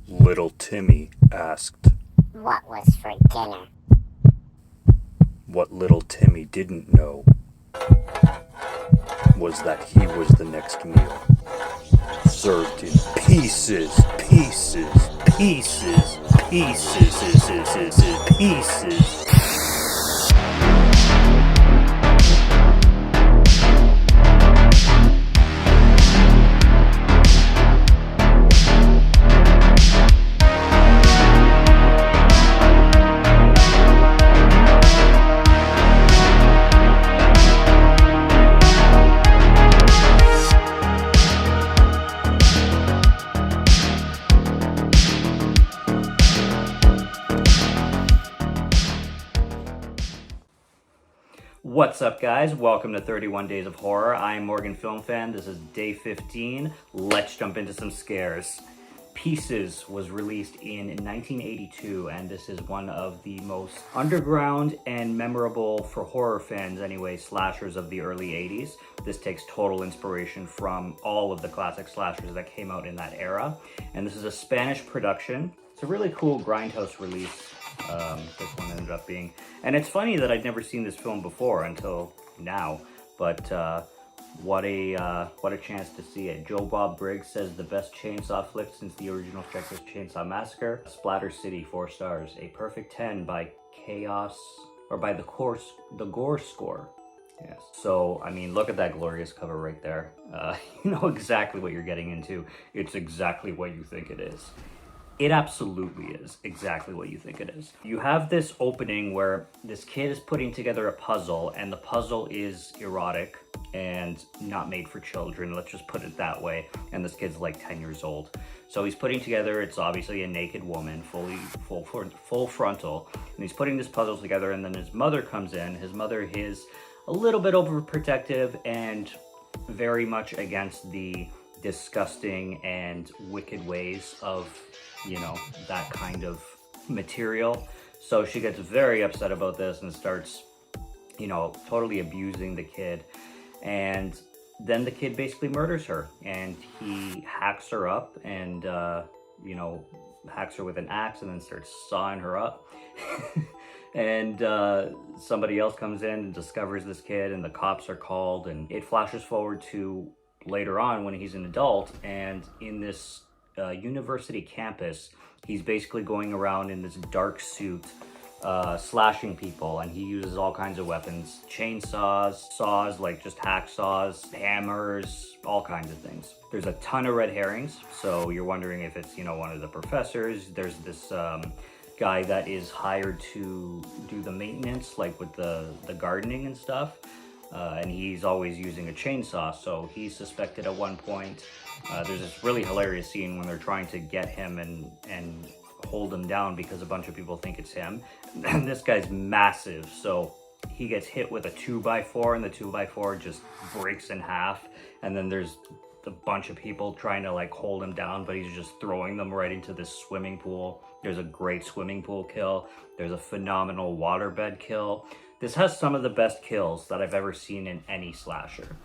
Little Timmy asked. What was for dinner? What little Timmy didn't know was that he was the next meal. Served in pieces, pieces, pieces, pieces, pieces. What's up, guys? Welcome to 31 Days of Horror. I'm Morgan Film Fan. This is day 15. Let's jump into some scares. Pieces was released in 1982, and this is one of the most underground and memorable, for horror fans anyway, slashers of the early 80s. This takes total inspiration from all of the classic slashers that came out in that era. And this is a Spanish production. It's a really cool grindhouse release. This one ended up being, and it's funny that I'd never seen this film before until now, but what a chance to see it. Joe Bob Briggs says the best chainsaw flick since the original Texas Chainsaw Massacre. Splatter City, 4 stars. A perfect 10 by the Gore Score. Yes. So, I mean, look at that glorious cover right there. You know exactly what you're getting into. It's exactly what you think it is. It absolutely is exactly what you think it is. You have this opening where this kid is putting together a puzzle, and the puzzle is erotic and not made for children, let's just put it that way. And this kid's like 10 years old. So he's putting together, it's obviously a naked woman, full frontal, and he's putting this puzzle together, and then his mother comes in. His mother is a little bit overprotective and very much against the disgusting and wicked ways of, you know, that kind of material. So she gets very upset about this and starts, you know, totally abusing the kid. And then the kid basically murders her, and he hacks her up and, you know, hacks her with an axe and then starts sawing her up. And somebody else comes in and discovers this kid, and the cops are called, and it flashes forward to later on when he's an adult, and in this university campus, he's basically going around in this dark suit, slashing people, and he uses all kinds of weapons: chainsaws, saws, like just hacksaws, hammers, all kinds of things. There's a ton of red herrings, so you're wondering if it's, you know, one of the professors. There's this guy that is hired to do the maintenance, like with the gardening and stuff. And he's always using a chainsaw, so he's suspected at one point. There's this really hilarious scene when they're trying to get him and hold him down because a bunch of people think it's him. And this guy's massive, so he gets hit with a 2x4, and the 2x4 just breaks in half. And then there's a bunch of people trying to like hold him down, but he's just throwing them right into this swimming pool. There's a great swimming pool kill. There's a phenomenal waterbed kill. This has some of the best kills that I've ever seen in any slasher,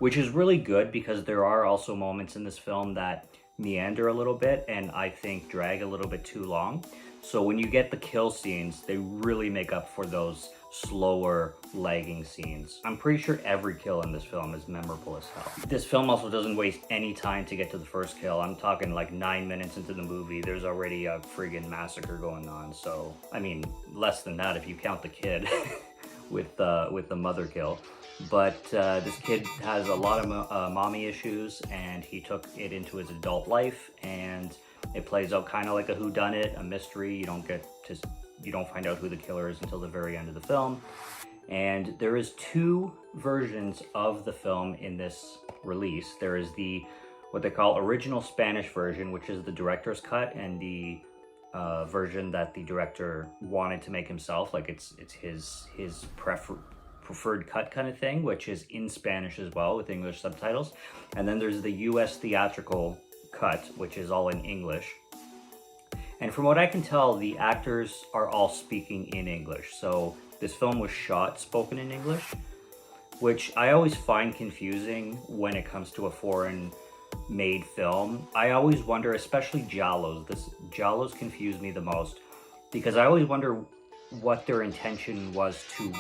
which is really good because there are also moments in this film that meander a little bit and I think drag a little bit too long. So when you get the kill scenes, they really make up for those slower, lagging scenes. I'm pretty sure every kill in this film is memorable as hell. This film also doesn't waste any time to get to the first kill. I'm talking like 9 minutes into the movie, there's already a friggin' massacre going on. So, I mean, less than that if you count the kid with the mother kill. But this kid has a lot of mommy issues, and he took it into his adult life, and it plays out kind of like a whodunit, a mystery. You don't find out who the killer is until the very end of the film. And there is 2 versions of the film in this release. There is the what they call original Spanish version, which is the director's cut, and the version that the director wanted to make himself, like it's his preferred cut kind of thing, which is in Spanish as well with English subtitles. And then there's the US theatrical cut, which is all in English. And from what I can tell, the actors are all speaking in English. So this film was shot spoken in English, which I always find confusing when it comes to a foreign made film. I always wonder, especially Giallos, Giallos confuse me the most, because I always wonder what their intention was to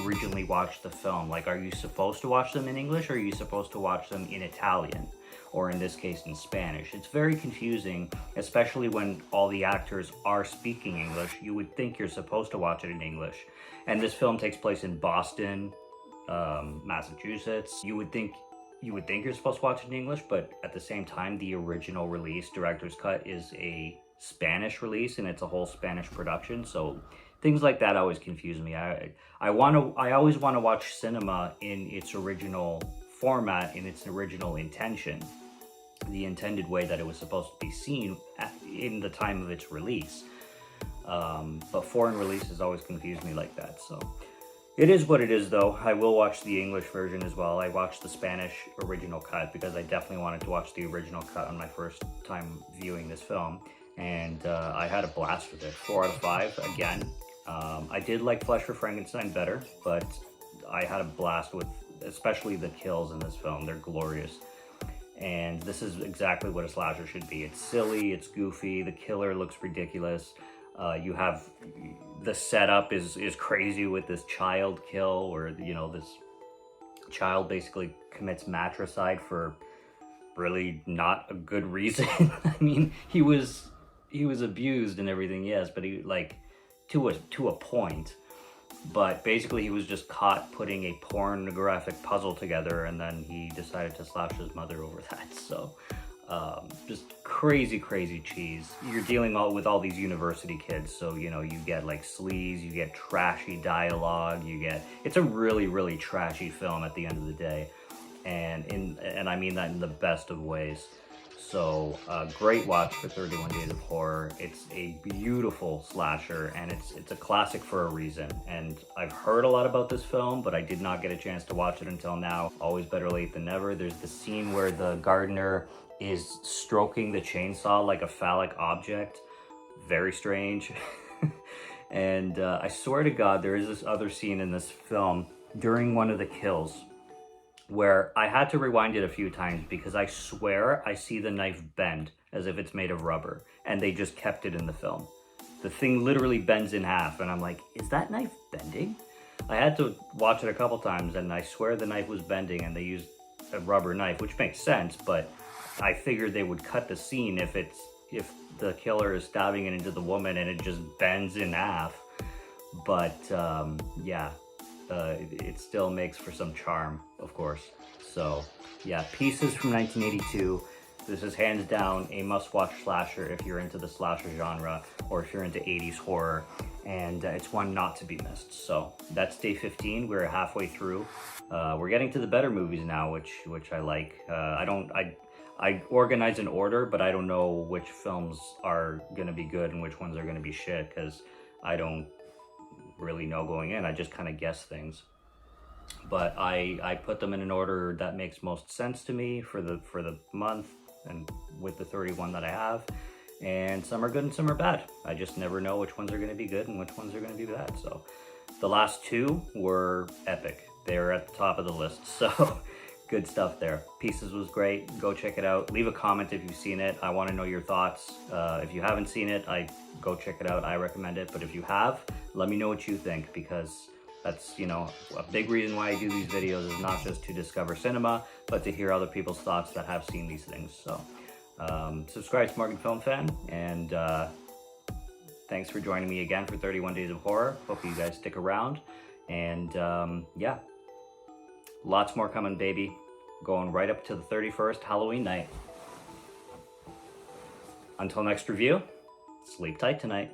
originally watch the film. Like, are you supposed to watch them in English, or are you supposed to watch them in Italian, or in this case in Spanish? It's very confusing, especially when all the actors are speaking English. You would think you're supposed to watch it in English. And this film takes place in Boston, Massachusetts. You would think you're supposed to watch it in English, but at the same time, the original release, director's cut, is a Spanish release, and it's a whole Spanish production. So things like that always confuse me. I always want to watch cinema in its original format, in its original intention, the intended way that it was supposed to be seen in the time of its release. But foreign releases always confuse me like that. So it is what it is, though. I will watch the English version as well. I watched the Spanish original cut because I definitely wanted to watch the original cut on my first time viewing this film. And I had a blast with it. 4 out of 5, again. I did like Flesh for Frankenstein better, but I had a blast with especially the kills in this film. They're glorious. And this is exactly what a slasher should be. It's silly, it's goofy, the killer looks ridiculous. You have, the setup is crazy with this child kill, where, you know, this child basically commits matricide for really not a good reason. I mean, he was abused and everything, yes, but he, like, to a point. But basically, he was just caught putting a pornographic puzzle together, and then he decided to slash his mother over that. So, just crazy cheese. You're dealing with all these university kids, so, you know, you get like sleaze, you get trashy dialogue, it's a really trashy film at the end of the day, and I mean that in the best of ways. So, great watch for 31 Days of Horror. It's a beautiful slasher, and it's a classic for a reason. And I've heard a lot about this film, but I did not get a chance to watch it until now. Always better late than never. There's the scene where the gardener is stroking the chainsaw like a phallic object. Very strange. And I swear to God, there is this other scene in this film during one of the kills where I had to rewind it a few times because I swear I see the knife bend as if it's made of rubber, and they just kept it in the film. The thing literally bends in half, and I'm like, is that knife bending? I had to watch it a couple times, and I swear the knife was bending, and they used a rubber knife, which makes sense, but I figured they would cut the scene if the killer is stabbing it into the woman and it just bends in half. But yeah. It still makes for some charm, of course. So, yeah, Pieces from 1982. This is hands down a must-watch slasher if you're into the slasher genre, or if you're into 80s horror, and it's one not to be missed. So that's day 15. We're halfway through. We're getting to the better movies now, which I like. I organize an order, but I don't know which films are gonna be good and which ones are gonna be shit, because I don't really know going in. I just kind of guess things, but I put them in an order that makes most sense to me for the month, and with the 31 that I have, and some are good and some are bad. I just never know which ones are going to be good and which ones are going to be bad. So the last 2 were epic. They're at the top of the list. So good stuff there. Pieces was great. Go check it out. Leave a comment if you've seen it. I want to know your thoughts. If you haven't seen it, go check it out. I recommend it. But if you have, let me know what you think, because that's, you know, a big reason why I do these videos is not just to discover cinema, but to hear other people's thoughts that have seen these things. So subscribe to Morgan Film Fan, and thanks for joining me again for 31 Days of Horror. Hope you guys stick around, and yeah, lots more coming, baby. Going right up to the 31st, Halloween night. Until next review, sleep tight tonight.